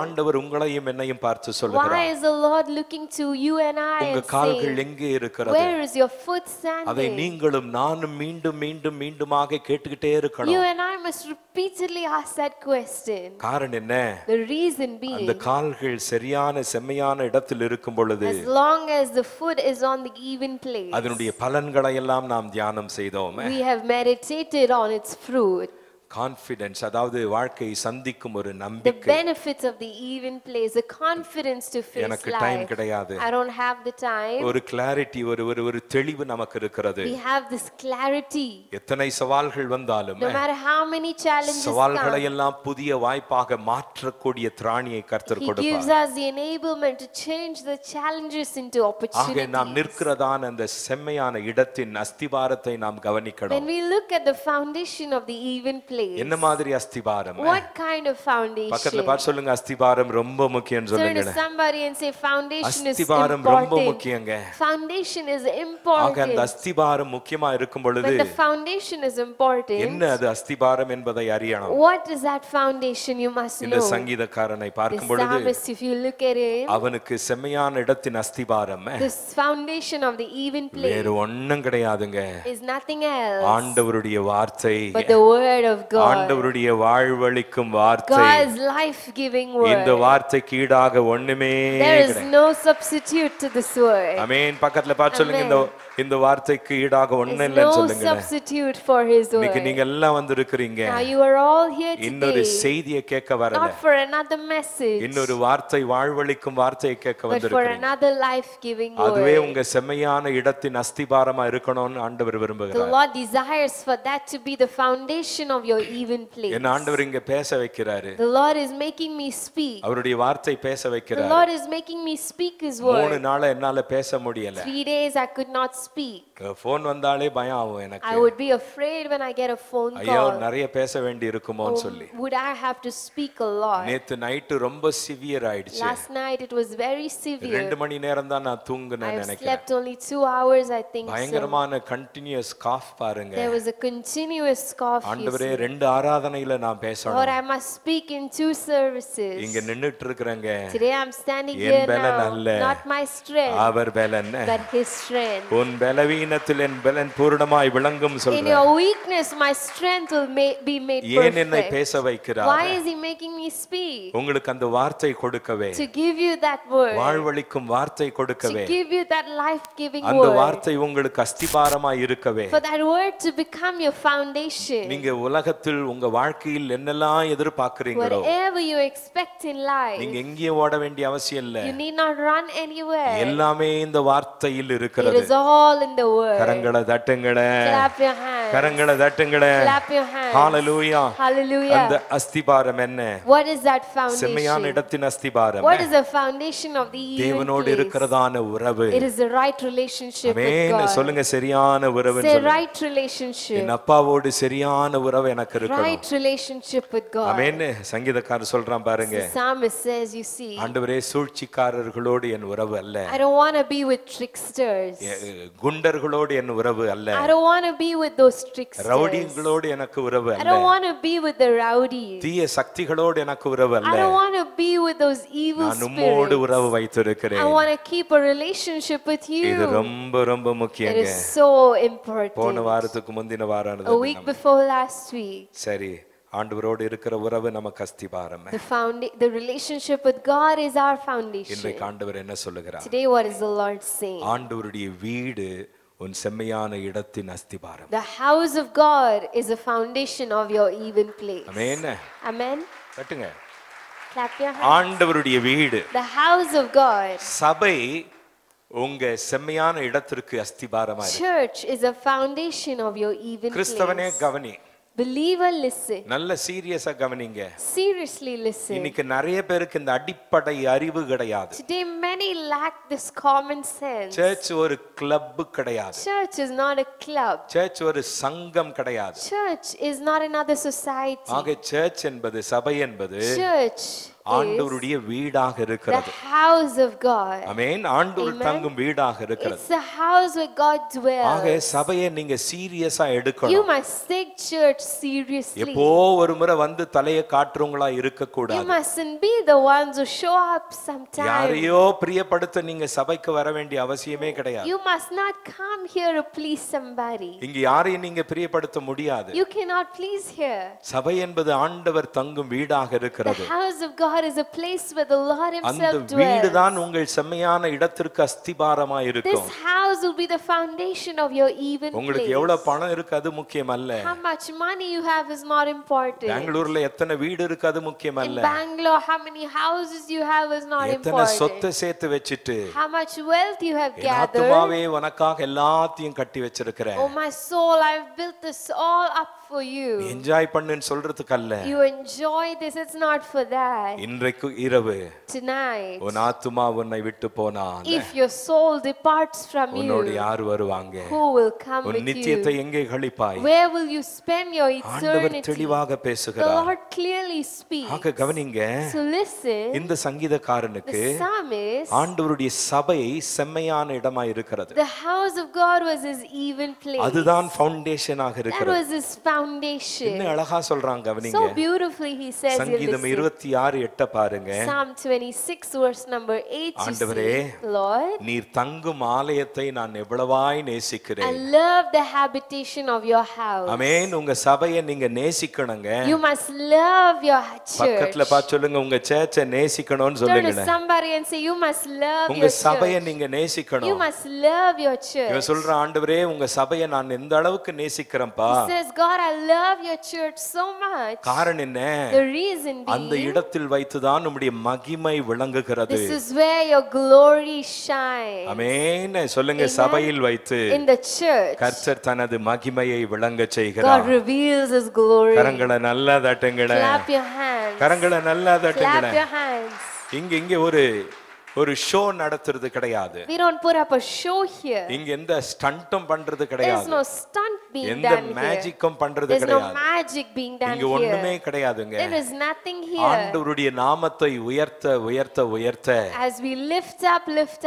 ஆண்டவர் உங்களையும் என்னையும் பார்த்து Why சொல்லுகிறார்? is the Lord looking to you and I உங்க and கால்கள் saying, எங்கே இருக்கிறது? where is your foot அதை standing? நீங்களும் நானும் மீண்டும் மீண்டும் மீண்டுமாக கேட்டுக்கிட்டே You இருக்கணும். and I must repeatedly ask that question. காரணம் என்ன? The reason அந்த being, கால்கள் சரியான செம்மையான இடத்தில் இருக்கும் பொழுது as long as the foot is on the even place, அதனுடைய பலன்களை எல்லாம் நாம் தியானம் செய்தோம். we have meditated on its fruit. Confidence, அதாவது வாழ்க்கையை சந்திக்கும் ஒரு The நம்பிக்கை. benefits of the even place, the confidence to face எனக்கு டைம் life. கிடையாது. I don't have the time. ஒரு கிளாரிட்டி, ஒரு தெளிவு நமக்கு இருக்கிறது. We have this clarity. எத்தனை சவால்கள் வந்தாலும் No matter how many challenges சவால்களை come, எல்லாம் புதிய வாய்ப்பாக மாற்றக்கூடிய திராணியை கர்த்தர் He gives கொடுப்பார். us the enablement to change the challenges into ஆக opportunities. நாம் நிற்கிறதான அந்த செம்மையான இடத்தின் அஸ்திபாரத்தை நாம் கவனிக்கணும். When we look at the foundation of the even place, என்ன மாதிரி அஸ்திபாரம்? what kind of foundation? பக்கத்துல பார்த்து சொல்லுங்க, அஸ்திபாரம் ரொம்ப முக்கியம் Turn சொல்லுங்க. to somebody and say, foundation is அஸ்திபாரம் ரொம்ப important. முக்கியங்க. Foundation is ஆக அந்த important. அஸ்திபாரம் முக்கியமா இருக்கும் பொழுது When the foundation is important, என்ன அது அஸ்திபாரம் என்பதை அறியணும். what is that foundation you must இந்த know? சங்கீதக்காரனை The பார்க்கும் பொழுது psalmist, if you look at him, அவனுக்கு செம்மையான இடத்தின் அஸ்திபாரம் this foundation of the even place வேறு ஒண்ணும் கிடையாதுங்க. is nothing else ஆண்டவருடைய வார்த்தை, but the word of God. ஆண்டவருடைய வாழ்வளிக்கும் வார்த்தை. God's life-giving இந்த word. வார்த்தைக்கு ஈடாக ஒண்ணுமே There is கிடையாது. no substitute to this word. ஆமென். பக்கத்துல பார்த்து சொல்லுங்க, இந்த வார்த்தைக்கு ஈடாக ஒண்ணும் There's இல்லைன்னு no சொல்லுங்க. substitute for His இன்னைக்கு word. நீங்க எல்லாம் வந்திருக்கிறீங்க. Now you are all here இன்னொரு today, செய்தியை கேட்க வரல, not for another message, இன்னொரு வார்த்தை, வாழ்வளிக்கும் வார்த்தையை கேட்க but for வந்திருக்கிறீங்க. another life-giving அதுவே word. உங்க செம்மையான இடத்தின் அஸ்திபாரமா இருக்கணும்னு ஆண்டவர் The விரும்புகிறார். Lord desires for that to be the foundation of your even place. என்ன ஆண்டவர் இங்க பேச வைக்கிறாரு. The Lord is making me speak. அவருடைய வார்த்தை பேச The வைக்கிறாரு. Lord is making me speak His 3 word. நாளா என்னால பேச முடியல. 3 days I could not speak. Phone வந்தாலே பயம் ஆகும் எனக்கு. I would be afraid when I get a phone ஐயோ call. நிறைய பேச வேண்டி இருக்குமோன்னு சொல்லி. Would I have to speak a lot? நேத்து நைட் ரொம்ப சிவியர் ஆயிடுச்சு. Last night it was very severe. 2 மணி நேரம் தான் நான் தூங்குனேன் I நினைக்கிறேன். slept only 2 hours, I think so. பயங்கரமான கண்டினியூஸ் காஃப் பாருங்க. There was a continuous cough. You ஆண்டவரே see. 2 ஆராதனையில நான் Lord, பேசணும். I must speak in 2 services. இங்க நின்னுட்டு இருக்கறேங்க. Today I'm standing N here பலன் now, அல்ல, not my strength, அவர் பலன். but His strength. உன் பலவீனத்தில் என் பலன் பூரணமாய் விளங்கும் In சொல்றேன். your weakness, my strength will be made ஏன் என்னை perfect. பேச வைக்கிறார்? Why is He making me speak? உங்களுக்கு அந்த வார்த்தை கொடுக்கவே, To give you that word, வாழ்வளிக்கும் வார்த்தை to கொடுக்கவே, give you that life-giving அந்த word, வார்த்தை உங்களுக்கு அஸ்திபாரமாய் இருக்கவே, for that word to become your foundation. நீங்க உலகத்தில் உங்க வாழ்க்கையில் என்னெல்லாம் எதிர்பார்க்கிறீங்களோ, Whatever you expect in life, நீங்க எங்கேயும் ஓட வேண்டிய அவசியம் இல்ல. you need not run anywhere. எல்லாமே இந்த வார்த்தையில் It இருக்கிறது. is all in the word. கரங்களை தட்டுங்களே, Clap your hands. கரங்களை தட்டுங்களே. Clap your hands. Hallelujah. Hallelujah. அந்த அஸ்திபாரம் என்ன? What is that செம்மையான foundation? இடத்தின் அஸ்திபாரம் What is the foundation of the even தேவனோடு place? இருக்கிறதான உறவு. It is the right relationship with amen. God. சொல்லுங்க, சரியான உறவு Say சொல்லுங்க. right relationship. என் அப்பாவோடு சரியான உறவு எனக்கு இருக்கணும். Right relationship with God. ஆமென். சங்கீதக்காரர் சொல்றான் பாருங்க, The psalmist says, you see, ஆண்டவரே சூழ்ச்சிக்காரர்களோடு என் உறவு அல்ல, I don't want to be with tricksters. குண்டர்களோடு என் உறவு அல்ல, I don't want to be with those tricksters. ரவுடிகளோடு எனக்கு உறவு I அல்ல, don't want to be with the rowdies. தீய சக்திகளோடு எனக்கு உறவு I அல்ல, don't want to be with those evil நான் உம்மோடு spirits. உறவு I வைத்திருக்கிறேன். want to keep a relationship with இது you. ரொம்ப ரொம்ப It முக்கியங்க. is so போன important. வாரத்துக்கு முந்தின வாரம் A week before last week, சரி, ஆண்டவரோடு இருக்கிற உறவு நமக்கு அஸ்திபாரம். the relationship with God is our foundation. இன்றைக்கு ஆண்டவர் என்ன சொல்லுகிறார்? Today, what is the Lord saying? ஆண்டவருடைய வீடு உன் செம்மையான இடத்தின் அஸ்திபாரம். The house of God is a foundation of your even place. Amen. Amen. தட்டுங்க. Clap your hands. ஆண்டவருடைய வீடு, The house of God. சபை உங்க செம்மையான இடத்திற்கு அஸ்திபாரமா இருக்கு. Church is a foundation of your even கிறிஸ்தவனே place. கவனி, Believer, listen. நல்ல சீரியஸா கவனிங்க. Seriously listen. இன்னைக்கு நிறைய பேருக்கு இந்த அடிப்படை அறிவு கிடையாது. Today many lack this common sense. Church ஒரு கிளப் கிடையாது. Church is not a club. Church ஒரு சங்கம் கிடையாது. Church is not another society. ஆக சர்ச் என்பது, சபை என்பது Church ஆண்டவருடைய வீடாக the இருக்கிறது. house of God. ஆமென். ஆண்டவர் Amen. தங்கும் வீடாக இருக்கிறது. It's the house where God ஆக dwells. சபையை நீங்க சீரியஸா You எடுக்கணும். must take church seriously. எப்போ ஒரு முறை வந்து தலையை காட்டுறவங்களா இருக்க You கூடாது. mustn't be the ones who show up sometimes. யாரையோ பிரியப்படுத்த நீங்க சபைக்கு வர வேண்டிய அவசியமே கிடையாது. You must not come here to please somebody. இங்க யாரையும் நீங்க பிரியப்படுத்த முடியாது. You cannot please here. சபை என்பது ஆண்டவர் தங்கும் வீடாக The இருக்கிறது. house of God is a place where the Lord அந்த himself வீடு dwells. தான் உங்கள் செம்மையான இடத்திற்கு அஸ்திபாரமா This இருக்கும். house will be the foundation of your even உங்களுக்கு place. எவ்வளவு பணம் இருக்கு அது முக்கியம் அல்ல. How much money you have is not important. பெங்களூர்ல எத்தனை வீடு இருக்கு அது முக்கியம் In அல்ல. Bangalore, how many houses you have is not எத்தனை சொத்தை important. சேர்த்து வச்சிட்டு How much wealth you have N gathered. ஆத்துமாவே உனக்காக எல்லாத்தையும் கட்டி வச்சிருக்கிறேன். Oh my soul, I've built this all up for you. Enjoy பண்ணுன்னு சொல்றதுக்கு அல்ல. You enjoy this, it's not for that. இன்றைக்கு இரவு Tonight, உன் ஆத்துமா உன்னை விட்டு போனால் if your soul departs from உன்னோடு you, யார் வருவாங்க? who will come உன் with நித்தியத்தை you? எங்கே கழிப்பாய்? Where will you spend your ஆண்டவர் eternity? தெளிவாக The பேசுகிறார். Lord clearly speaks. ஆக கவனிங்க, So listen, இந்த சங்கீதக்காரனுக்கு the psalmist, ஆண்டவருடைய சபை செம்மையான இடமா இருக்கிறது. the house of God was his even place. அதுதான் ஃபவுண்டேஷனாக That இருக்கிறது. was his foundation. என்ன அழகா சொல்றாங்க கவனிங்க. So beautifully he says, you சங்கீதம் listen. 26:8 பாருங்க. Psalm 26 verse number 8, you ஆண்டவரே, see, Lord, நீர் தங்கும் ஆலயத்தை நான் எவ்வளவாய் I நேசிக்கிறேன். love the habitation of your house. ஆமென். உங்க சபையை நீங்க நேசிக்கணுங்க. You must love your பக்கத்துல church. பார்த்து சொல்லுங்க, உங்க சர்ச்சை நேசிக்கணும்னு Turn to சொல்லுங்க. somebody and say, you must love உங்க your சபையை church. நீங்க You நேசிக்கணும். must love your church. இவன் சொல்ற, ஆண்டவரே உங்க சபையை நான் எந்த அளவுக்கு நேசிக்கிறேன்ப்பா. He says, God, I love your church so much. காரணம் என்ன? The reason அந்த being, இடத்தில் வைத்துதான் உம்முடைய மகிமை விளங்குகிறது. this is where your glory shines. ஆமென். சொல்லுங்க, Amen. சபையில் வைத்து In the church, கர்த்தர் தனது மகிமையை விளங்க God செய்கிறார். reveals his glory. கரங்களை நல்லா தட்டுங்களே. Clap your hands. கரங்களை நல்லா Clap தட்டுங்களே. your hands. இங்க ஒரு ஷோ நடத்துறது கிடையாது. We don't put up a show here. இங்க எந்த ஸ்டண்ட்டும் பண்றது There's கிடையாது. no stunt being எந்த done here. மேஜிக்கும் பண்றது There's no கிடையாது. magic being done இங்க ஒண்ணுமே here. கிடையாதுங்க. There is nothing here. ஆண்டவருடைய நாமத்தை உயர்த்த As we lift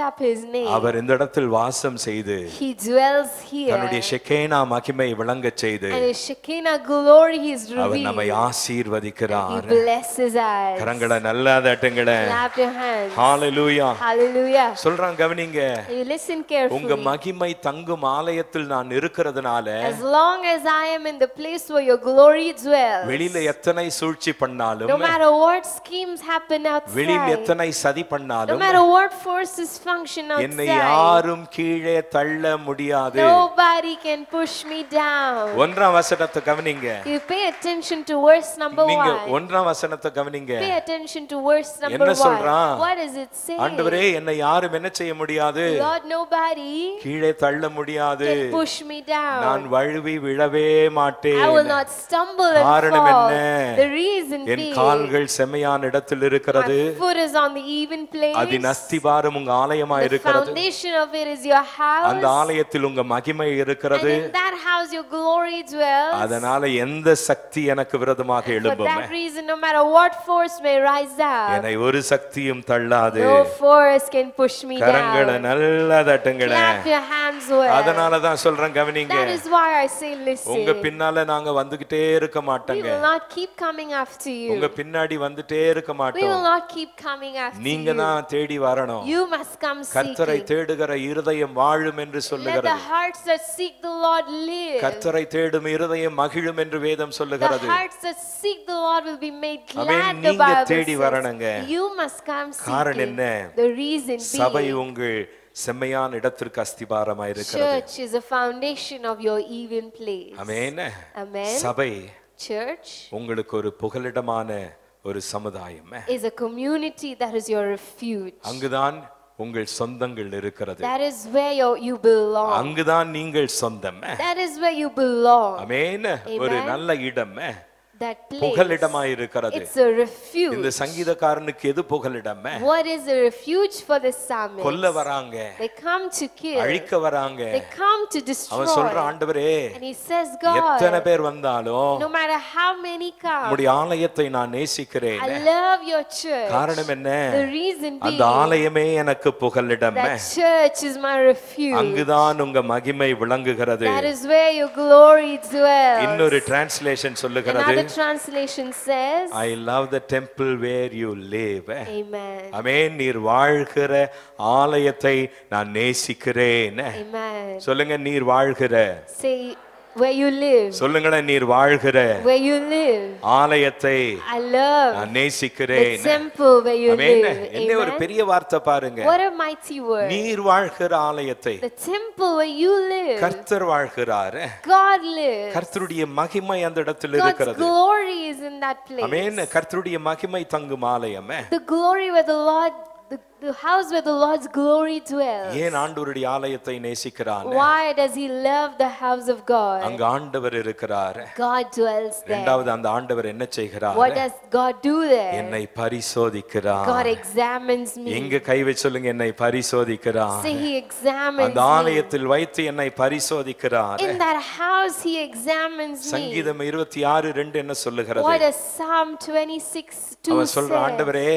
up his name, அவர் இந்த இடத்தில் வாசம் செய்து he dwells here. தன்னுடைய ஷெகேனா மகிமை விளங்கச் செய்து And his Shekinah glory he is அவர் நம்மை revealed. He ஆசீர்வதிக்கிறார். blesses us. கரங்களை நல்லா தட்டுங்களே. Clap your hands. Hallelujah. Hallelujah. சொல்றான் கவனிங்க. You listen உங்க carefully. மகிமை தங்கும் ஆலயத்தில் நான் இருக்கிறதுனால As long as I am in the place where your glory dwells, வெளியில எத்தனை சூழ்ச்சி பண்ணாலும், no matter what schemes happen வெளியில outside, எத்தனை சதி no பண்ணாலும், matter what forces function என்னை outside, யாரும் கீழே தள்ள முடியாது. nobody can push me down. ஒன்றாம் வசனத்தை கவனிங்க. You pay attention to verse number நீங்க 1. ஒன்றாம் வசனத்தை கவனிங்க. Pay attention to verse number என்ன 1. சொல்றான்? What does it say? ஆண்டவரே, என்னை யாரும் என்ன செய்ய முடியாது, Lord, nobody கீழே தள்ள முடியாது. can push me நான் down. வழுவி விழவே I will மாட்டேன். not stumble and காரணம் fall. என்ன? The reason என் being, கால்கள் செம்மையான இடத்தில் இருக்கிறது. my foot is on the even place. அதன் அஸ்திபாரம் உங்க ஆலயமா The இருக்கிறது. foundation of it is your அந்த house. ஆலயத்தில் உங்க மகிமை And இருக்கிறது. in that house your glory dwells. அதனால எந்த சக்தி எனக்கு விரோதமாக For எழும்பும், that reason, no matter what force may rise up, என்னை ஒரு சக்தியும் தள்ளாது. no force can push me கரங்களை down. நல்லா தட்டுங்களே. Clap your hands well. அதனால தான் சொல்றேன் கவனிங்க. That is why I say உங்க listen. பின்னால நாங்க வந்துகிட்டே இருக்க We மாட்டோங்க. will not keep coming after உங்க you. பின்னாடி வந்துட்டே இருக்க We will மாட்டோம். not keep coming after நீங்க you. தான் தேடி வரணும். You must come கர்த்தரை seeking. தேடுகிற இருதயம் வாழும் என்று Let the சொல்லுகிறது. hearts that seek the Lord live. கர்த்தரை தேடும் இருதயம் மகிழும் என்று வேதம் The சொல்லுகிறது. hearts that seek the Lord will be made amen. glad, the நீங்க Bible தேடி வரணுங்க. says. You must come காரணம் seeking. என்ன? The reason சபை being, உங்கள் செம்மையான இடத்திற்கு அஸ்திபாரமா இருக்கிறது. church is a foundation of your even place. Amen. Amen. சபை Church உங்களுக்கு ஒரு புகலிடமான ஒரு சமுதாயம். is a community that is your refuge. அங்குதான் உங்கள் சொந்தங்கள் இருக்கிறது. That is where you belong. அங்குதான் நீங்கள் சொந்தம். That is where you belong. ஆமென். ஒரு நல்ல இடம். that place. புகலிடமாய் இருக்கிறது. It's a refuge. இந்த சங்கீதக்காரனுக்கு எது புகலிடம்? What is a refuge for the psalmist? கொல்ல வராங்க, They come to kill, அழிக்க வராங்க. they come to destroy. அவன் சொல்றான், ஆண்டவரே, And he says, God, எத்தனை பேர் வந்தாலும் no matter how many come, உம்முடைய ஆலயத்தை நான் நேசிக்கிறேன். I love your church. காரணம் என்ன? The reason அந்த being ஆலயமே எனக்கு புகலிடம். that church is my refuge. அங்குதான் உங்க மகிமை விளங்குகிறது. That is where your glory dwells. இன்னொரு டிரான்ஸ்லேஷன் சொல்லுகிறது, Another translation says, I love the temple where you live. Amen. ஆமென். நீர் வாழ்கிற ஆலயத்தை நான் நேசிக்கிறேன். Amen. சொல்லுங்க, நீர் வாழ்கிற. Say, where you live. சொல்லுங்களேன், நீர் வாழ்கிற Where you live. ஆலயத்தை I love நான் the நேசிக்கிறேன். temple where you amen. live. என்ன ஒரு Amen. பெரிய வார்த்தை பாருங்க. What a mighty word. நீர் வாழ்கிற ஆலயத்தை The temple where you live. கர்த்தர் வாழ்கிறார். God lives. கர்த்தருடைய மகிமை அந்த இடத்தில் God's இருக்கிறது. glory is in that place. ஆமென். கர்த்தருடைய மகிமை தங்கும் ஆலயம். The glory where the Lord, the house where the Lord's glory dwells. ஏன் ஆண்டவருடைய ஆலயத்தை நேசிக்கிறான்? Why does he love the house of God? அங்க ஆண்டவர் இருக்கிறார். God dwells there. இரண்டாவது, அந்த ஆண்டவர் என்ன செய்கிறார்? What does God do there? என்னை பரிசோதிக்கிறார். God examines me. எங்க கை வச்சு சொல்லுங்க, என்னை பரிசோதிக்கிறார். Say he examines அந்த me. ஆலயத்தில் வைத்து என்னை பரிசோதிக்கிறார். In that house he examines me. சங்கீதம் 26:2 என்ன சொல்லுகிறது? What does Psalm 26:2 அவன் சொல்ற, say? ஆண்டவரே,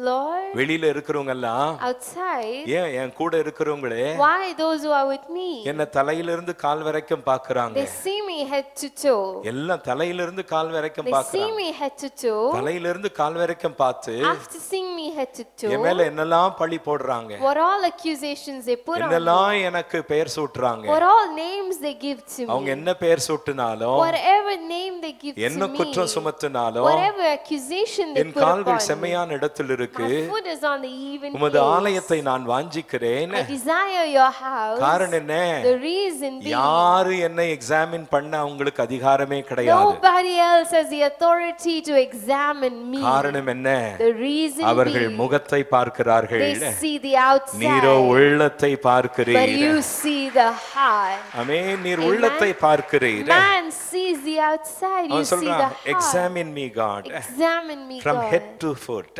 Lord, வெளியில இருக்கிறவங்க எல்லாம் outside, ஏன் என் கூட இருக்கிறவங்களே why those who are with me? என்ன தலையிலிருந்து கால் வரைக்கும் பாக்குறாங்க. They see me head to toe. எல்லாம் தலையிலிருந்து கால் வரைக்கும் They see பாக்குறாங்க. me head to toe. தலையிலிருந்து கால் வரைக்கும் பார்த்து After seeing me head to N toe, மேல என்னெல்லாம் பழி போடுறாங்க, what all accusations they put on me, என்னெல்லாம் எனக்கு பெயர் சூட்டுறாங்க. what all names they give to அவங்க me, என்ன பெயர் சூட்டினாலும், whatever name they give என்ன to குற்றம் me, சுமத்தினாலும், whatever accusation they N put கால்கள் upon me, செம்மையான இடத்தில் இருக்கு. my foot is on the even உமது place. ஆலயத்தை நான் வாஞ்சிக்கிறேன். I desire your house. காரணம் என்ன? The reason being, யாரு என்னை எக்ஸாமின் பண்ண அவங்களுக்கு அதிகாரமே கிடையாது. nobody else has the authority to examine me. காரணம் என்ன? The reason அவர்கள் being, முகத்தை பார்க்கிறார்கள், they see the outside, நீரோ உள்ளத்தை but பார்க்கிறீர். you see the heart. ஆமென். நீர் Amen. உள்ளத்தை பார்க்கிறீர். Man sees the outside, you அவன் see the சொல்றான், heart. examine me God Examine me, from God. head to foot.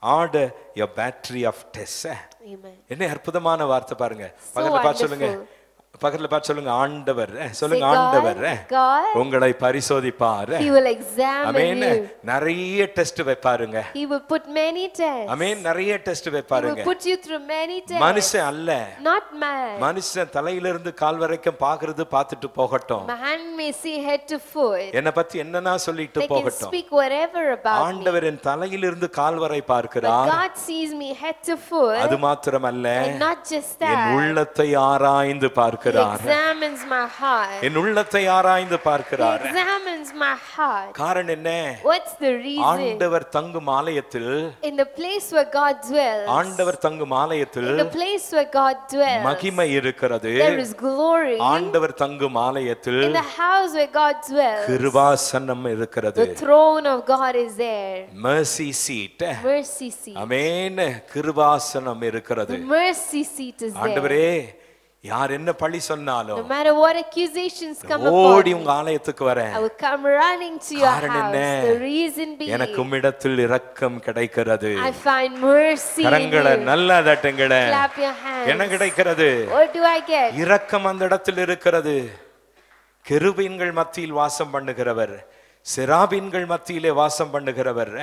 Order your battery of tests. Amen. என்ன அற்புதமான வார்த்தை பாருங்க. So பக்கத்துல பார்த்து சொல்லுங்க, wonderful. பக்கத்துல பார்த்து சொல்லுங்க, ஆண்டவர் சொல்லுங்க, Say, God, ஆண்டவர் God, உங்களை பரிசோதிப்பார். he will examine ஆமென். you. நிறைய டெஸ்ட் வைப்பாருங்க. He will put many tests. ஆமென். நிறைய டெஸ்ட் He will வைப்பாருங்க. put you through many tests. மனுஷன் அல்ல, Not man. மனுஷன் தலையிலிருந்து கால் வரைக்கும் பாக்குறது பார்த்துட்டு போகட்டும். Man may see head to foot. என்ன பத்தி என்னன்னா சொல்லிட்டு They can போகட்டும். speak whatever about me. ஆண்டவர் என் தலையிலிருந்து கால் வரை But பார்க்கிறார். God sees me head to foot. அது மாத்திரமல்ல, And not just N that. உள்ளத்தை ஆராய்ந்து He பார்க்கிறார். examines my heart. என் உள்ளத்தை ஆராய்ந்து He பார்க்கிறார். examines my heart. காரணம் என்ன? What's the reason? ஆண்டவர் தங்கும் ஆலயத்தில், In the place where God dwells, ஆண்டவர் தங்கும் ஆலயத்தில் in the place where God dwells, மகிமை இருக்கிறது. there is glory. ஆண்டவர் தங்கும் ஆலயத்தில் In the house where God dwells, கிருபாசனம் இருக்கிறது. the throne of God is there. mercy seat. Mercy seat. ஆமென். கிருபாசனம் இருக்கிறது. The mercy seat is there. ஆண்டவரே, யார் என்ன பழி சொன்னாலும் No matter what accusations come ஓடி upon உங்க ஆலயத்துக்கு வரேன். I will come running to your காரணம் house. என்ன? The reason எனக்கு being, உம்மிடத்தில் இரக்கம் கிடைக்கிறது. I find mercy in கரங்களை you. நல்லா தட்டுங்களே. Clap your hands. என்ன கிடைக்கிறது? What do I get? இரக்கம் அந்த இடத்தில் இருக்கிறது. கெருபீன்கள் மத்தியில் வாசம் பண்ணுகிறவர், செராபீன்கள் மத்தியிலே வாசம் பண்ணுகிறவர்,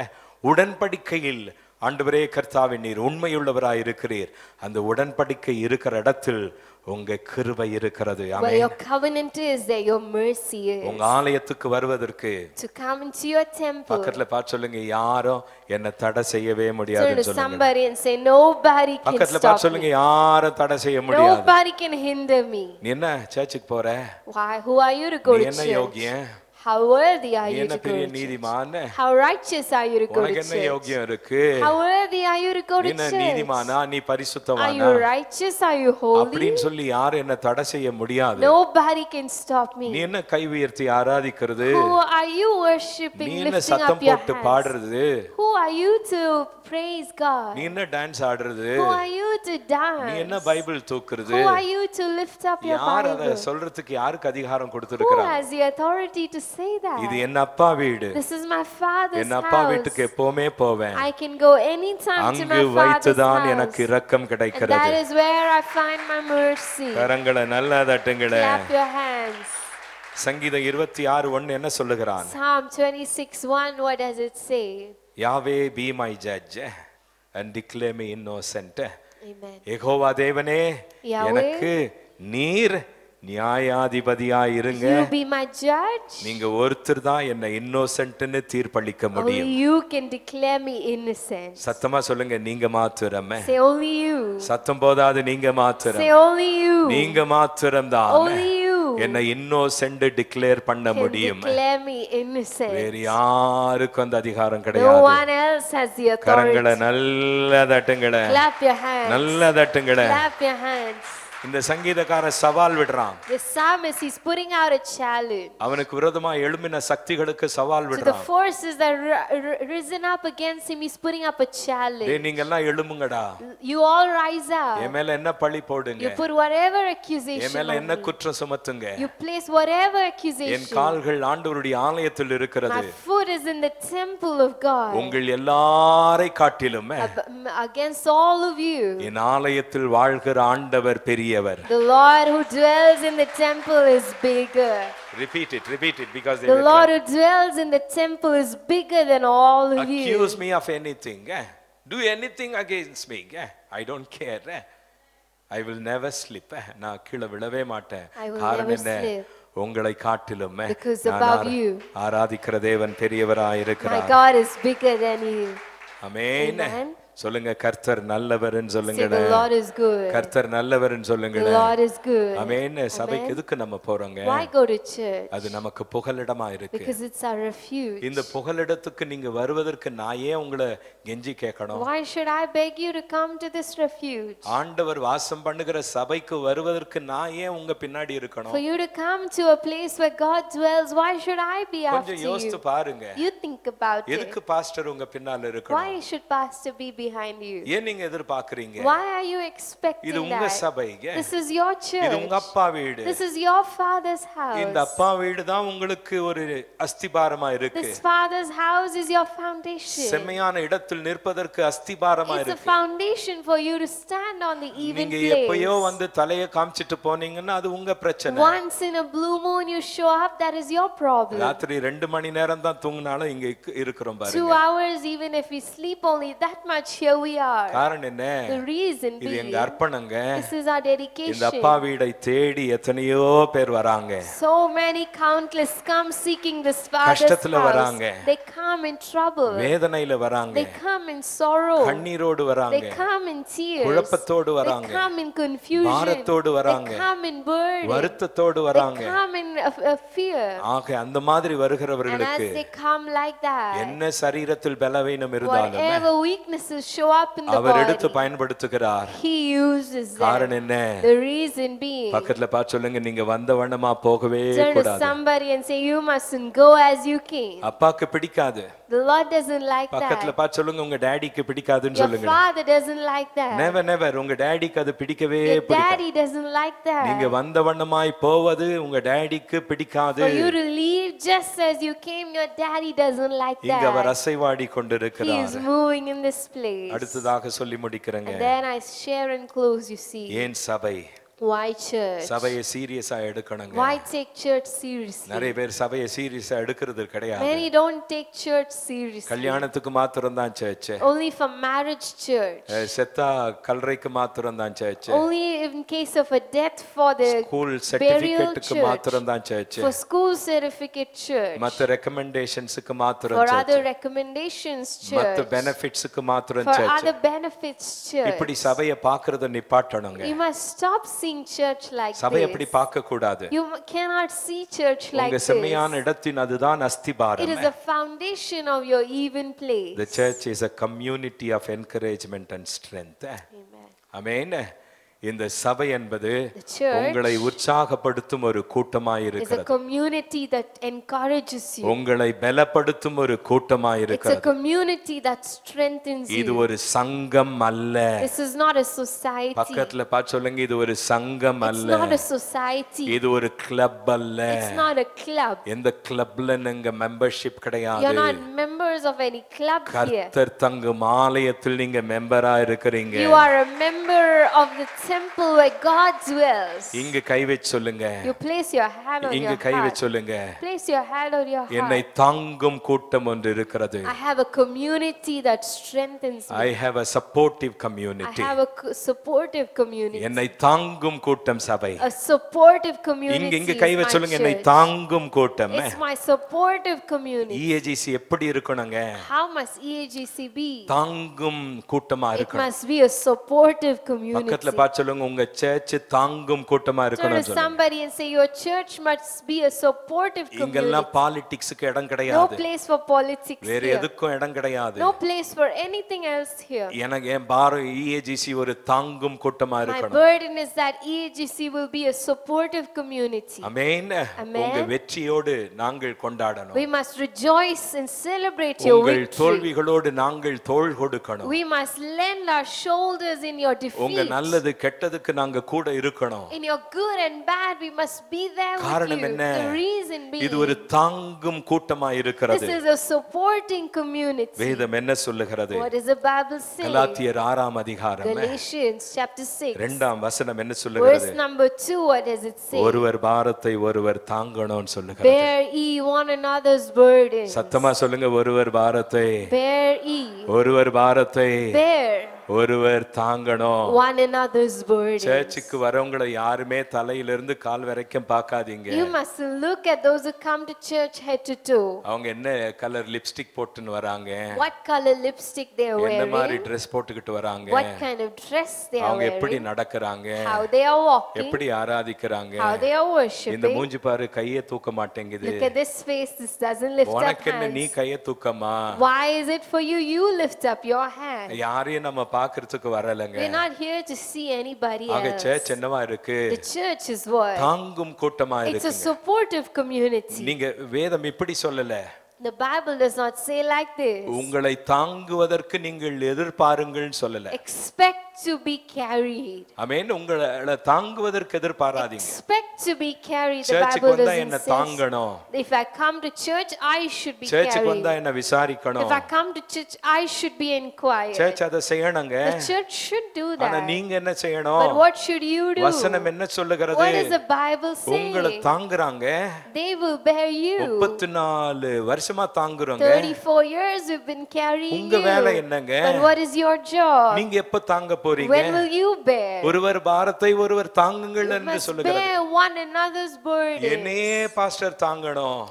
உடன்படிக்கையில் ஆண்டவரே கர்த்தாவே நீர் உண்மையுள்ளவராய் இருக்கிறீர். அந்த உடன்படிக்கை இருக்கிற இடத்தில் உங்க கிருபை இருக்கிறது. Where amen. your covenant is, there your mercy is. உங்க ஆலயத்துக்கு வருவதற்கு To come into your temple. பக்கத்துல பார்த்து சொல்லுங்க, யாரும் என்ன தடை செய்யவே Turn முடியாதுன்னு to சொல்லுங்க. somebody and say, nobody can பக்கத்துல stop பார்த்து சொல்லுங்க, me. யாரும் தடை செய்ய முடியாது. Nobody can hinder me. நீ என்ன சர்ச்சுக்கு போற? Why? Who are you to go நீ to என்ன church? யோகியன்? How worthy are நீ you என்ன to go பெரிய to church? நீதிமான்? How righteous are you to go உனக்கு to என்ன church? யோகியம் இருக்கு? How worthy are you to go நீ to என்ன church? நீதிமானா? நீ Are பரிசுத்தவானா? you righteous? Are you holy? அப்படின்னு சொல்லி யாரும் என்ன தடை செய்ய முடியாது. Nobody can stop நீ me. என்ன கை உயர்த்தி ஆராதிக்கிறது? Who are you worshiping, நீ என்ன lifting சத்தம் up your போட்டு hands? பாடுறது? Who are you to praise God? நீ என்ன டான்ஸ் ஆடுறது? Who are you to நீ என்ன dance? பைபிள் தூக்குறது? Who are you to lift up your யார் அத Bible? சொல்றதுக்கு யாருக்கு அதிகாரம் Who கொடுத்திருக்கிறாங்க? has the authority to say இது that? என் அப்பா வீடு. This is my father's என் அப்பா house. வீட்டுக்கு எப்பவுமே போவேன். I can go anytime to அங்கு my father's வைத்துதான் எனக்கு house. இரக்கம் And கிடைக்கிறது. that is where I find my mercy. கரங்களை நல்லா தட்டுங்களே. Clap your hands. சங்கீதம் 26:1 என்ன சொல்லுகிறான்? Psalm 26:1, what does it say? Yahweh be my judge and declare me innocent. Amen. Jehovah தேவனே, Yahweh, எனக்கு நீர் நியாயாதிபதியாய் இருங்க. You be my judge. நீங்க ஒருத்தர் தான் என்ன இன்னோசென்ட்னு தீர்ப்பளிக்க Only முடியும். you can declare me innocent. சத்தமா சொல்லுங்க, நீங்க மாத்திரமே. Say only you. சத்தம் போதாது, நீங்க மாத்திரம். Say only you. நீங்க மாத்திரம் தான் Only you என்ன இன்னோசென்ட் டிக்ளேர் பண்ண can முடியும். declare me innocent. வேற யாருக்கும் அந்த அதிகாரம் No கிடையாது. one else has the கரங்களை authority. நல்லா தட்டுங்களே. Clap your hands. நல்லா தட்டுங்களே. Clap your hands. இந்த சங்கீதக்காரன் சவால் விடுறான். The psalmist, he's putting out a challenge அவனுக்கு விரோதமா எழும்பின சக்திகளுக்கு சவால் to the விடுறான். forces that risen up against him. He's putting up a challenge. டேய், நீங்க எல்லாம் எழும்புங்கடா. You all rise up. என் மேல என்ன பழி போடுங்க. You put whatever N accusation மேல on என்ன me. குற்றம் சுமத்துங்க. You place whatever N accusation. கால்கள் ஆண்டவருடைய ஆலயத்தில் இருக்கிறது. My foot is in the temple of God. உங்கள் எல்லாரை காட்டிலும் Against all of you. என் ஆலயத்தில் வாழ்கிற ஆண்டவர் பெரியவர். The Lord who dwells in the temple is bigger. Repeat it because they The will Lord who dwells in the temple is bigger than all of you. accuse me of anything. Do anything against me. I don't care. I will never slip. நான் கீழே விழவே மாட்டேன். I will காரணம் never என்ன? slip. உங்களை காட்டிலும் Because நான் above you. ஆராதிக்கிற தேவன் பெரியவராய் My இருக்கிறார். God is bigger than you. Amen. Amen. சொல்லுங்க, கர்த்தர் நல்லவர்னு Say சொல்லுங்க. the Lord is good. கர்த்தர் நல்லவர்னு சொல்லுங்க. The Lord is good. ஆமென். சபைக்கு எதுக்கு நம்ம போறோங்க? Why go to church? அது நமக்கு புகலிடமா இருக்கு. Because it's our refuge. இந்த புகலிடத்துக்கு நீங்க வருவதற்கு நான் ஏன் உங்களை கெஞ்சி கேட்கணும்? Why should I beg you to come to this refuge? ஆண்டவர் வாசம் பண்ணுகிற சபைக்கு வருவதற்கு நான் ஏன் உங்க பின்னாடி For இருக்கணும்? you to come to a place where God dwells, why should I be after கொஞ்சம் யோசித்து you? பாருங்க. You think about it. எதுக்கு பாஸ்டர் உங்க பின்னால Why இருக்கணும்? should pastor be behind you? ஏன் நீங்க எதிர்பார்க்கறீங்க? Why are you இது expecting உங்க that? சபைங்க. This is your இது உங்க church. அப்பா வீடு. This is your father's இந்த house. அப்பா வீடு தான் உங்களுக்கு ஒரு அஸ்திபாரமா இருக்கு. This father's house is your foundation. செம்மையான இடத்தில் நிற்பதற்கு அஸ்திபாரமா It's a இருக்கு. foundation for you to stand on the even நீங்க place. எப்பயோ வந்து தலைய காமிச்சிட்டு போனீங்கன்னா அது உங்க பிரச்சனை. Once in a blue moon you show up, that is your problem. ராத்திரி 2 மணி நேரம் தான் தூங்குனாலும் இங்க இருக்கிறோம் 2 பாருங்க. hours, even if we sleep only that much, here we are. காரணம் என்ன? The reason இது being, எங்க அர்ப்பணங்க. this is our இந்த அப்பா dedication. வீடை தேடி எத்தனையோ பேர் வராங்க. So many countless come seeking this father's கஷ்டத்துல house. வராங்க. They come in trouble. வேதனையில வராங்க. They come in sorrow. கண்ணீரோடு They வராங்க. come in tears. குழப்பத்தோடு They வராங்க. come in confusion. பாரத்தோடு வராங்க. They come in burden. வருத்தத்தோடு They வராங்க. come in a fear. ஆக அந்த மாதிரி And as வருகிறவர்களுக்கு they come like that, என்ன சரீரத்தில் பலவீனம் இருந்தாலும் whatever weaknesses show up in the அவர் எடுத்து body, பயன்படுத்துகிறார். He uses காரணம் them. என்ன? The reason being, பக்கத்துல பார்த்து சொல்லுங்க, நீங்க வந்த வண்ணமா போகவே turn to கூடாது. somebody and say, you mustn't go as you came. அப்பாக்கு பிடிக்காது. The Lord doesn't like பக்கத்துல that. பார்த்து சொல்லுங்க, உங்க டாடிக்கு பிடிக்காதுன்னு Your சொல்லுங்க. father doesn't like that. Never never உங்க டாடிக்கு அது பிடிக்கவே Your பிடிக்காது. daddy doesn't like நீங்க that. வந்த வண்ணமாய் போவது உங்க டாடிக்கு பிடிக்காது. For you to leave just as you came, your daddy doesn't like இங்க அவர் that. அசைவாடி He கொண்டிருக்கிறார். is moving in this place. அடுத்ததாக சொல்லி முடிக்கிறேங்க. And then I share and close, you see. ஏன் சபை? Why church? சபையை சீரியஸா எடுக்கணுங்க. Why take church seriously? நிறைய பேர் சபையை சீரியஸா எடுக்கிறது கிடையாது. Many don't take church seriously. கல்யாணத்துக்கு மாத்திரம் தான் church. Only for marriage church. செத்தா கல்றைக்கு மாத்திரம் தான் church. Only in case of a death for the school burial சர்டிபிகேட்டுக்கு church. மாத்திரம் தான் church. For school certificate church. மத்த ரெக்கமெண்டேஷன்ஸ்க்கு மாத்திரம் For other சர்ச். recommendations மத்த church. பெனிஃபிட்ஸ்க்கு மாத்திரம் For church. other benefits church. இப்படி சபையை பார்க்கறத நிப்பாட்டணுங்க. You must stop seeing church like சபை அப்படி this. பார்க்க கூடாது. You cannot see church like உங்க this. செம்மையான இடத்தின் அதுதான் It அஸ்திபாரம். is the foundation of your even place. The church is a community of encouragement and strength. Amen. ஆமென். இந்த சபை என்பது The church உங்களை உற்சாகப்படுத்தும் ஒரு கூட்டமாய் is a இருக்கிறது. community that encourages you. உங்களை பலப்படுத்தும் ஒரு கூட்டமாய் It's a இருக்கிறது. community that strengthens இது you. ஒரு சங்கம் அல்ல. This is not a society. பக்கத்துல பார்த்து சொல்லுங்க, இது ஒரு சங்கம் It's அல்ல. not a society. இது ஒரு கிளப் அல்ல. It's not a club. எந்த கிளப்ல நீங்க மெம்பர்ஷிப் You're கிடையாது. not members of any club here. கர்த்தர் தங்கும் ஆலயத்தில் நீங்க மெம்பரா இருக்கிறீங்க. You are a member of the temple where God dwells. இங்க கை வச்சு சொல்லுங்க. You place your hand on இங்க your கை வச்சு heart. சொல்லுங்க. Place your hand on your என்னை heart. தாங்கும் கூட்டம் ஒன்று இருக்கிறது. I have a community that strengthens me. I have a supportive I community. have a supportive community. என்னை தாங்கும் கூட்டம் சபை. A supportive community. இங்க is கை my வச்சு சொல்லுங்க, என்னை church. தாங்கும் கூட்டம். It's my supportive community. EAGC எப்படி இருக்கணுங்க? How must EAGC be? தாங்கும் கூட்டமா It இருக்கணும். must be a supportive community. பக்கத்துல பார்த்து சொல்லுங்க, உங்க சர்ச் தாங்கும் கூட்டமா Turn இருக்கணும் to சொல்லுங்க. somebody and say your church must be a supportive community. இங்கெல்லாம் பாலிடிக்ஸ்க்கு இடம் No கிடையாது. place for politics வேற here. எதுக்கும் இடம் கிடையாது. No place for anything else here. எனக்கு என் பாரம் EAGC ஒரு தாங்கும் கூட்டமா My இருக்கணும். burden is that EAGC will be a supportive community. Amen. Amen. உங்க வெற்றியோடு நாங்கள் கொண்டாடணும். We must rejoice and celebrate your உங்கள் victory. தோல்விகளோடு நாங்கள் தோள் கொடுக்கணும். We must lend our shoulders in your உங்க defeat. நல்லது கெட்டதுக்கு நாங்க கூட இருக்கணும். In your good and bad, we must be there with காரணம் you. என்ன? The reason இது being, ஒரு தாங்கும் கூட்டமா this இருக்கிறது. is a supporting community. வேதம் என்ன சொல்லுகிறது? What does the Bible say? கலாத்தியர் 6ஆம் அதிகாரம் Galatians chapter 6. 2ஆம் வசனம் என்ன Verse சொல்லுகிறது? number 2, what does it say? ஒருவர் பாரத்தை ஒருவர் தாங்கணும்னு சொல்லுகிறது. Bear ye one another's burdens. சத்தமா சொல்லுங்க, ஒருவர் பாரத்தை, Bear ye. ஒருவர் பாரத்தை Bear ஒருவர் தாங்கணும். one another's burdens. சர்ச்சுக்கு வரவங்களை யாருமே தலையிலிருந்து கால் வரைக்கும் பார்க்காதீங்க. You must look at those who come to church head to toe. அவங்க என்ன கலர் லிப்ஸ்டிக் போட்டுன்னு வராங்க, What color lipstick they are என்ன மாதிரி wearing, Dress போட்டுக்கிட்டு வராங்க, what kind of dress they are அவங்க எப்படி wearing, நடக்கறாங்க, how they are walking, எப்படி ஆராதிக்கறாங்க. how they are இந்த worshiping. மூஞ்சி பாரு, கையை தூக்க மாட்டேங்குது. Look at this face, this doesn't lift up உனக்கு என்ன, நீ hands. கையை தூக்கமா? Why is it for you? You lift up your hand. யாரையும் நம்ம பார்க்கிறதுக்கு வரலங்க. We're not here to see anybody ஆக else. சர்ச் என்னவா இருக்கு? The church is what? தாங்கும் கூட்டமா It's a இருக்குங்க. supportive community. நீங்க வேதம் இப்படி சொல்லல. The Bible does not say like this. உங்களை தாங்குவதற்கு நீங்கள் எதிர்பாருங்கள்னு சொல்லல. Expect to be carried. ஆமென். உங்களை தாங்குவதற்கு எதிர்பாராதீங்க. Expect to be carried. The சர்ச்சுக்கு Bible வந்தா doesn't என்ன say. தாங்கணும். If I come to church, I should be சர்ச்சுக்கு வந்தா carried. என்ன விசாரிக்கணும். If I come to church, I should be inquired. Church அதை செய்யணுங்க. The church should do ஆனா that. நீங்க என்ன But செய்யணும்? what should you do? வசனம் என்ன சொல்லுகிறது? What does the Bible say? உங்களை தாங்குறாங்க. They will bear you. 34 வருஷமா தாங்குறோங்க. 34 years we've been carrying உங்க வேலை you. என்னங்க? But what is your job? நீங்க எப்ப தாங்க போறீங்க? When will you bear? ஒருவர் பாரத்தை ஒருவர் தாங்குங்கள் You என்று must சொல்லுகிறது. bear one another's burden. என்னையே பாஸ்டர் தாங்கணும்,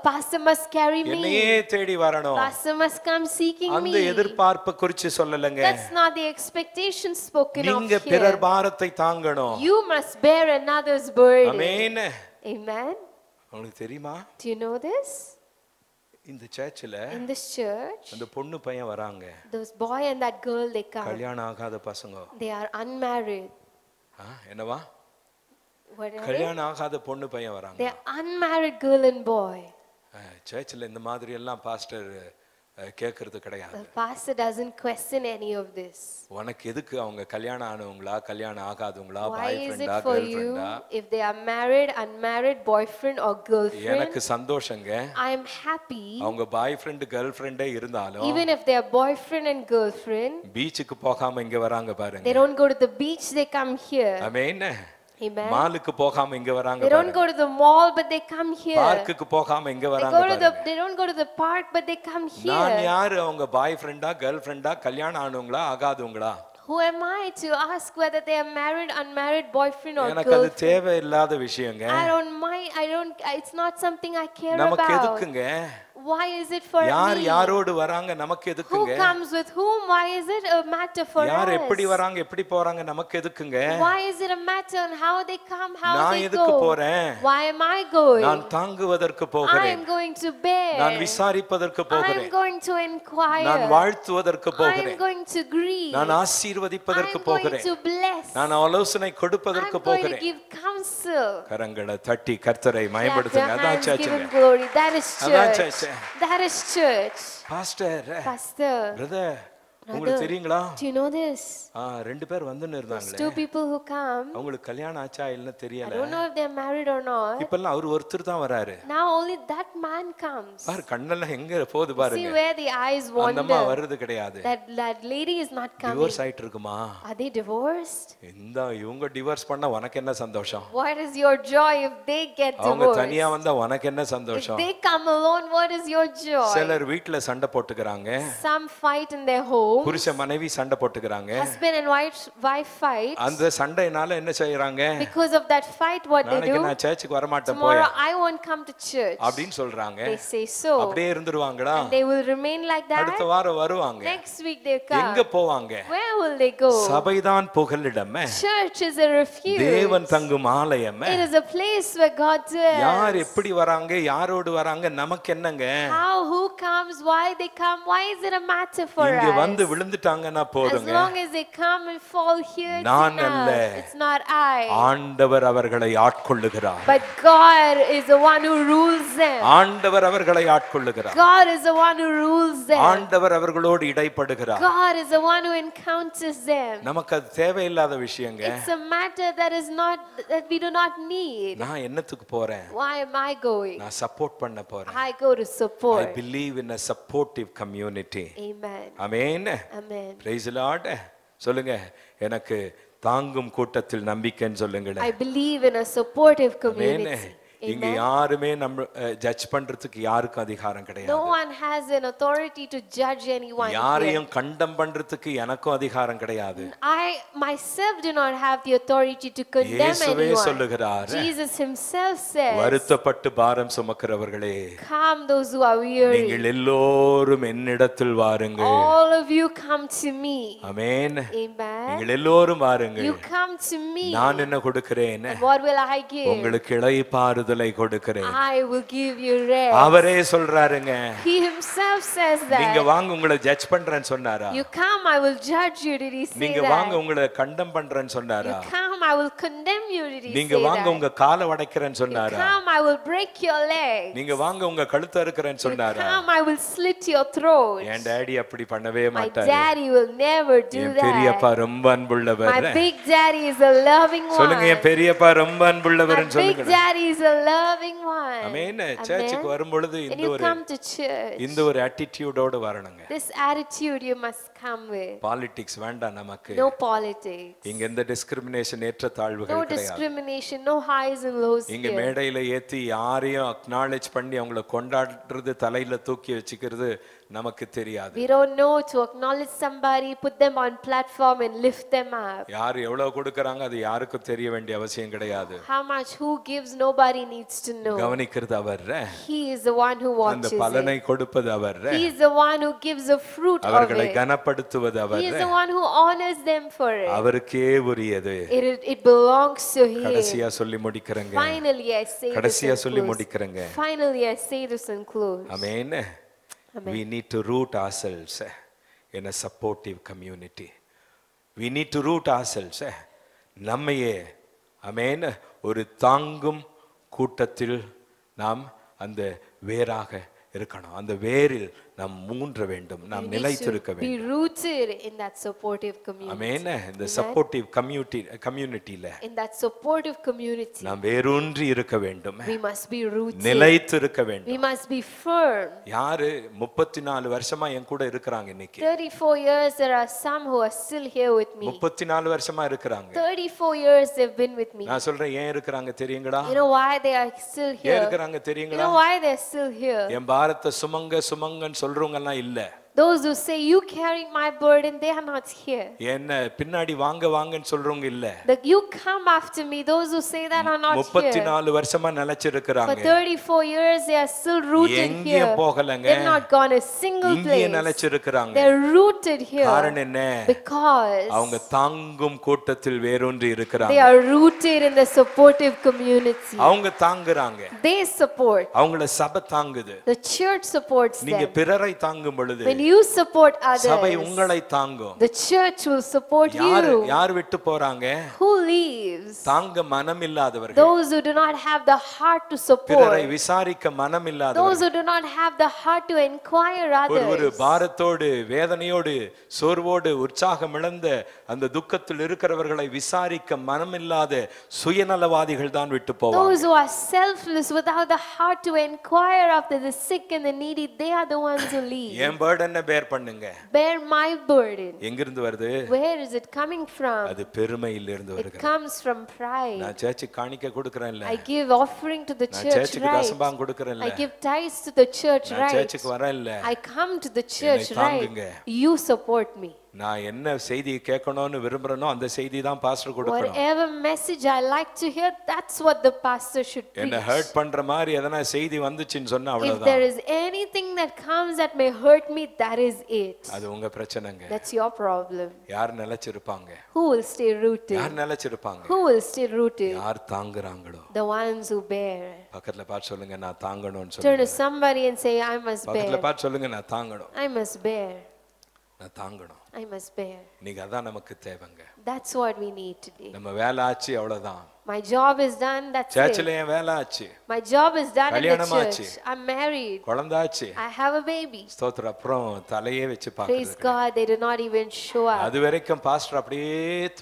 Pastor must carry என்னையே me. தேடி வரணும். Pastor must come seeking அந்த me. எதிர்பார்ப்பை குறிச்சு சொல்லலங்க. That's not the expectation spoken of நீங்க பிறர் here. பாரத்தை தாங்கணும். You must bear another's burden. Amen. Amen. உங்களுக்கு தெரியுமா? Do you know this? இந்த சர்ச்சில் In this church, அந்த பொண்ணு பையன் வராங்க. those boy and that girl, they come. கல்யாணம் ஆகாத பசங்க. They are unmarried. என்னவா? What are they? கல்யாணம் ஆகாத பொண்ணு பையன் வராங்க. They are unmarried girl and boy. சர்ச்சில் இந்த மாதிரி எல்லாம் பாஸ்டர் கேட்கறது கிடையாது. The pastor doesn't question any of this. உனக்கு எதுக்கு அவங்க கல்யாணம் ஆனவங்களா கல்யாணம் ஆகாதவங்களா Why பாய் is ஃப்ரெண்டா it for கேர்ள் you ஃப்ரெண்டா? if they are married, unmarried, boyfriend or girlfriend? எனக்கு சந்தோஷங்க. I am happy அவங்க பாய் ஃப்ரெண்ட் கேர்ள் ஃப்ரெண்டே இருந்தாலும் even if they are boyfriend and girlfriend. பீச்சுக்கு போகாம இங்க வராங்க பாருங்க. They don't go to the beach, they come here. Amen. Amen. மாலுக்கு போகாம இங்க வராங்க They don't பாருங்க. go to the mall, but they come here. பார்க்குக்கு போகாம இங்க They வராங்க go to பாருங்க. they don't go to the park, but they come நான் here. யாரு? அவங்க பாய் ஃப்ரெண்டா கேர்ள் ஃப்ரெண்டா கல்யாணம் ஆனவங்களா ஆகாதவங்களா? Who am I to ask whether they are married, unmarried, boyfriend or எனக்கு அது girlfriend? தேவையில்லாத விஷயங்க. I don't mind. It's not something I care நமக்கு about. எதுக்குங்க? why is it for யார் me? யாரோடு வராங்க நமக்கு Who எதுக்குங்க? comes with whom? Why is it a matter for யார் us? எப்படி வராங்க எப்படி போறாங்க நமக்கு எதுக்குங்க? Why is it a matter on how they come, how நான் they எதுக்கு go? போறேன்? Why am I going? நான் தாங்குவதற்கு I போகிறேன். am going to bear. நான் விசாரிப்பதற்கு I am போகிறேன். going to inquire. நான் வாழ்த்துவதற்கு I am போகிறேன். going to greet. நான் I ஆசீர்வதிப்பதற்கு am going போகிறேன். to bless. நான் ஆலோசனை I கொடுப்பதற்கு am going to போகிறேன். give counsel. கரங்களை தட்டி கர்த்தரை Clap your மயப்படுத்துங்க. அதான் hands, give சர்ச்சுங்க. him glory. That is அதான் church. Church. That is church. Pastor Pastor, brother உங்களுக்கு தெரியுங்களா? do you know this? ரெண்டு பேர் வந்துன்னு There's இருந்தாங்களே. two people who come. அவங்களுக்கு கல்யாணம் ஆச்சா இல்ல I தெரியல. don't know if they're married or not. இப்பெல்லாம் அவர் ஒருத்தர் தான் வராரு. Now only that man comes. பாரு கண்ணெல்லாம் எங்க போகுது See பாருங்க. where the eyes அந்த அம்மா wander. வருது கிடையாது. That lady is not coming. Divorce ஆயிட்டு இருக்குமா? Are they divorced? இந்த இவங்க டிவோர்ஸ் பண்ணா உனக்கு என்ன சந்தோஷம்? What is your joy if they get அவங்க divorced? தனியா வந்தா உனக்கு என்ன If சந்தோஷம்? they come alone, what is your joy? சிலர் வீட்ல சண்டை போட்டுக்கறாங்க. Some fight in their home. புருஷ மனைவி சண்டை போட்டுக்கறாங்க. Husband and wife fight. அந்த சண்டைனால என்ன செய்யறாங்க? Because of that fight, what they நாளைக்கு do? நான் சர்ச்சுக்கு வர மாட்டேன் போய் Tomorrow I won't come to church. அப்படினு சொல்றாங்க. They say so. அப்படியே இருந்துருவாங்கடா. And they will remain like அடுத்த that. வாரம் வருவாங்க. Next week they come. எங்க போவாங்க? Where will they go? சபைதான் புகலிடம். Church is a refuge. தேவன் தங்கும் ஆலயம். It is a place where God யார் dwells. எப்படி வராங்க யாரோடு வராங்க நமக்கு என்னங்க? How, who comes, why they come, why is it a matter for இங்க us? வந்து விழுந்துட்டாங்கன்னா As போதுங்க. long as they come and fall here, it's நான் enough. அல்ல. It's not I. ஆண்டவர் அவர்களை ஆட்கொள்ளுகிறார். But God is the one who rules them. ஆண்டவர் அவர்களை ஆட்கொள்ளுகிறார். God is the one who rules them. ஆண்டவர் அவர்களோடு இடைப்படுகிறார். God is the one who encounters them. நமக்கு அது தேவையில்லாத விஷயங்க. It's a matter that we do not need. நான் என்னத்துக்கு போறேன்? Why am I going? நான் சப்போர்ட் பண்ண போறேன். I go to I support. believe in a supportive community. Amen. Amen. Amen. Praise the Lord. சொல்லுங்க எனக்கு தாங்கும் கூட்டத்தில் நம்பிக்கைன்னு சொல்லுங்க. I believe in a supportive amen. community. இங்க யாருமே நம்ம ஜட்ஜ் பண்றதுக்கு யாருக்கும் அதிகாரம் கிடையாது. No one has an authority to judge anyone. யாரையும் கண்டம் பண்றதுக்கு எனக்கும் அதிகாரம் கிடையாது. I myself do not have the authority to condemn இயேசுவே anyone. சொல்லுகிறார். Jesus himself says, வருத்தப்பட்டு பாரம் சுமக்கிறவர்களே come those who are weary. நீங்கள் எல்லோரும் என்னிடத்தில் வாருங்கள். All of you come to me. Amen. Amen. நீங்கள் எல்லோரும் வாருங்கள். You come to me. நான் என்ன கொடுக்கிறேன்? And what will I give? உங்களுக்கு இளைப்பாறுதலை கொடுக்கிறேன். I will give you rest. அவரே சொல்றாருங்க. He himself says நீங்க that. வாங்க உங்களை ஜட்ஜ் பண்றேன்னு சொன்னாரா? You come, I will judge you. Did he say நீங்க that? வாங்க உங்களை கண்டம் பண்றேன்னு சொன்னாரா? You come, I will condemn you. Did he நீங்க say வாங்க that? உங்க காலை உடைக்கிறேன்னு You சொன்னாரா? come, I will break your legs. நீங்க வாங்க உங்க கழுத்தை அறுக்கிறேன்னு You சொன்னாரா? come, I will slit your throat. N daddy அப்படி பண்ணவே My மாட்டாரு. daddy will never do என் பெரியப்பா that. ரொம்ப அன்புள்ளவர். My big daddy is a loving one. சொல்லுங்க என் பெரியப்பா ரொம்ப My அன்புள்ளவர்னு big சொல்லுங்க. daddy is a loving one. Amen. Amen. சர்ச்சுக்கு வரும்பொழுது When இந்த you ஒரு come to church, இந்த ஒரு attitude-ஓட வரணுங்க. this attitude you must come with. Politics வேண்டாம் நமக்கு. No politics. இங்க எந்த டிஸ்கிரிமினேஷன் ஏற்ற No தாழ்வுகள் கிடையாது. discrimination, no highs and lows இங்க here. மேடையில ஏத்தி யாரையும் அக்னாலேஜ் பண்ணி அவங்கள கொண்டாடுறது தலையில தூக்கி வச்சுக்கிறது நமக்கு தெரியாது. We don't know to acknowledge somebody, put them on platform and lift them up. யார் எவ்வளவு கொடுக்கறாங்க அது யாருக்கும் தெரிய வேண்டிய அவசியம் கிடையாது. How much, who gives, nobody needs to know. கவனிக்கிறது அவர். He is the one who அந்த watches பலனை it. கொடுப்பது அவர். He is the one who gives the fruit of அவர்களை it. கனப்படுத்துவது our. He is the one who honors them for it. அவருக்கே உரியது. It belongs to him. கடைசியா சொல்லி முடிக்கிறேங்க. Finally, I say this கடைசியா and சொல்லி close. முடிக்கிறேங்க. Finally, I say this and close. Amen. We need to root ourselves in a supportive community. We need to root ourselves. நம்மையே ஆமென் ஒரு தாங்கும் கூட்டத்தில் நாம் அந்த வேராக இருக்கணும். அந்த வேரில் நாம் மூன்ற வேண்டும். நாம் நிலைத்திருக்க Be வேண்டும். rooted in that supportive community. ஆமென். இந்த supportive கம்யூனிட்டில In that supportive community, நாம் வேரூன்றி இருக்க வேண்டும். we must be rooted. நிலைத்திருக்க வேண்டும். We must be firm. யாரு 34 வருஷமா என் கூட இருக்கறாங்க இன்னைக்கு? 34 years, there are some who are still here with me. 34 வருஷமா இருக்கறாங்க. 34 years they've been with me. நான் சொல்றேன் ஏன் இருக்கறாங்க தெரியுங்களா? You know why they are still ஏன் here? இருக்கறாங்க You தெரியுங்களா? know why they're still here? என் பாரத்தை சுமங்கன்னு சொல்றவங்க எல்லாம் இல்ல. Those who say, you carrying my burden, they are not here. என்ன பின்னாடி வாங்க வாங்கன்னு சொல்றவங்க இல்ல. That you come after me, those who say that are not here. 34 வருஷமா நிலைச்சிருக்காங்க. For 34 years they are still rooted எங்கே here. போகலங்க. They're not gone a single இங்கே place. நிலைச்சிருக்காங்க. They're rooted here. காரணம் என்ன? Because அவங்க தாங்கும் கூட்டத்தில் வேரூன்றி இருக்கிறாங்க. they are rooted in the supportive community. அவங்க தாங்குறாங்க. They support. அவங்கள சபை தாங்குது. The church supports நீங்க them. பிறரை தாங்கும் பொழுது When you support சபை others, உங்களை தாங்கும். the church will support யார் you. யார் விட்டு போறாங்க? Who leaves? தாங்க மனம் இல்லாதவர்கள். Those who do not have the heart to பிறரை support. விசாரிக்க மனம் Those இல்லாதவர்கள். who do not have the heart to inquire ஒரு others. பாரத்தோடு வேதனையோடு சோர்வோடு உற்சாகம் இழந்த அந்த துக்கத்தில் இருக்கிறவர்களை விசாரிக்க மனமில்லாத சுயநலவாதிகள் தான் விட்டு போவாங்க. Those who are selfless without the heart to inquire after the sick and the needy, they are the ones who leave. N burden பேர் பண்ணுங்க. Bear my burden. எங்கிருந்து வருது? Where is it coming from? அது பெருமையில இருந்து It வருகிறது. comes from pride. நான் சர்ச்சுக்கு காணிக்கை கொடுக்கறேன்ல. I give offering to the நான் church, சர்ச்சுக்கு right? தசம்பாகம் கொடுக்கறேன்ல. I give tithes to the church, நான் right? சர்ச்சுக்கு வரேன்ல. I come to the church, என்னை right? தாங்குங்க. You support me. நான் என்ன செய்தி கேட்கணும்னு விரும்பறனோ அந்த செய்தி தான் பாஸ்டர் கொடுக்கணும். Whatever message I like to hear, that's what the pastor should preach. என்ன ஹர்ட் பண்ற மாதிரி எதனா செய்தி வந்துச்சுன்னு சொன்னா If அவ்வளவுதான். there is anything that comes that may hurt me, that is it. அது உங்க பிரச்சனைங்க. That's your problem. யார் நிலைச்சிருப்பாங்க? Who will stay rooted? யார் நிலைச்சிருப்பாங்க? Who will stay rooted? யார் தாங்குறாங்களோ? The ones who bear. பக்கத்துல பார்த்து சொல்லுங்க நான் தாங்கணும்னு Turn to சொல்லுங்க. somebody and say, I must பக்கத்துல bear. பார்த்து சொல்லுங்க நான் தாங்கணும். I must bear. நான் தாங்கணும். I must bear. நீங்க அதான் நமக்கு தேவைங்க. That's what we need today. நம்ம வேலை ஆச்சு அவ்வளவுதான். My job is done, that's சர்ச்சில் it. என் வேலை ஆச்சு. My job is done in the கல்யாணம் church. ஆச்சு. I'm married. குழந்தாச்சு. I have a baby. ஸ்தோத்திரம். அப்புறம் தலையே வச்சு Praise பார்க்கிறது. God, they do not even show up. அது வரைக்கும் பாஸ்டர் அப்படியே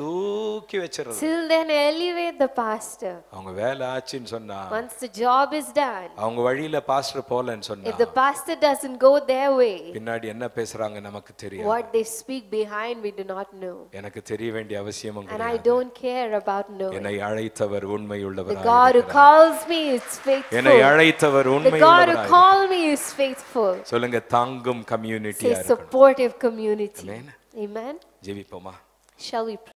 தூக்கி வச்சிருது. Till then, elevate the pastor. அவங்க வேலை ஆச்சுன்னு சொன்னா Once the job is done, அவங்க வழியில பாஸ்டர் போலன்னு சொன்னா if the pastor doesn't go their way, பின்னாடி என்ன பேசுறாங்க நமக்கு தெரியாது. what they speak behind, we do not know. எனக்கு தெரிய வேண்டிய அவசியமும் And I கிடையாது. don't care about knowing. என்னை அழைத்தவர் உண்மையுள்ளவராய் The God who calls me is faithful. என்னை அழைத்தவர் The God who உண்மையுள்ளவராய் called me is faithful. சொல்லுங்க தாங்கும் கம்யூனிட்டியா Say இருக்கணும். supportive community. Amen. Amen. ஜெபிப்போமா? Shall we pray?